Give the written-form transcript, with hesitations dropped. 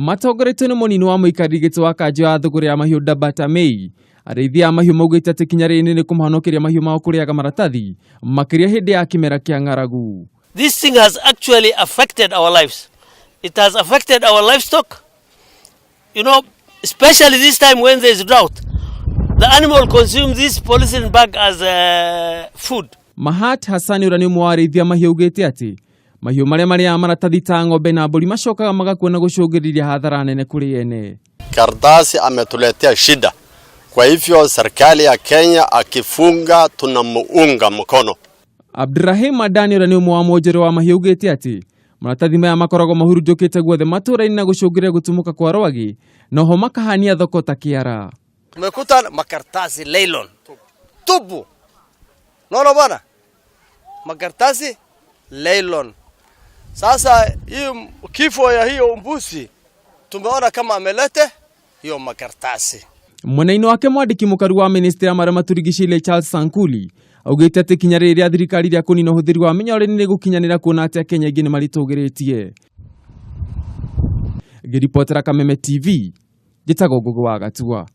Matongorete nĩ mũnini wa mũikarĩri gĩtĩ wa kanjũ ya thũgũrĩ ya mahiũ Dabata Mei. Arĩithia a mahiũ maugĩte atĩ kinya rĩrĩ nĩ kũmahonokeria mahiũ mao kũrĩaga maratathi makĩria hĩndĩ ya kĩmera kĩa ng'aragu. This thing has actually affected our lives. It has affected our livestock. You know, especially this time when there is drought. The animal consumes this polythene bag as food. Mahat Hassan ũrĩa nĩ ũmwe wa arĩithia mahiũ augĩte atĩ mahiũ marĩa marĩaga maratathi ta ng'ombe na mbũri macokaga magakuo na gũcũngĩrĩria hathara nene kũrĩ ene. Karatasi ametuletea shida. Kwa hivyo serikali ya Kenya akifunga tunamuunga mkono. Abdurrahim Adani ũrĩa nĩ ũmwe wa mwonjero wa mahiũ augĩte atĩ maratathi maya makoragwo mahurunjũkĩte guothe matũũra-inĩ na gũcũngĩrĩria gũtumũka kwa rwagi na ho makahania thoko ta kĩara. Tumekuta makaratasi nylon tupu. Naona bwana? Makaratasi nylon. Sasa hii kifo ya hiyo mbuzi tumeona kama amelete hiyo makaratasi. Mwena-inĩ wake mwandĩki mũkaru wa ministry ya marĩa maturigicĩirie Charles Sankuli augĩte atĩ kinya rĩrĩa thirikari rĩa kũnina ũhũthĩri wa mĩnyororo nĩ gũkinyanĩra kuona atĩ Akenya aingĩ nĩ maritũgĩrĩtie. Ngĩripotera Kameme TV, njĩtagwo Ngũgũ wa Gatua.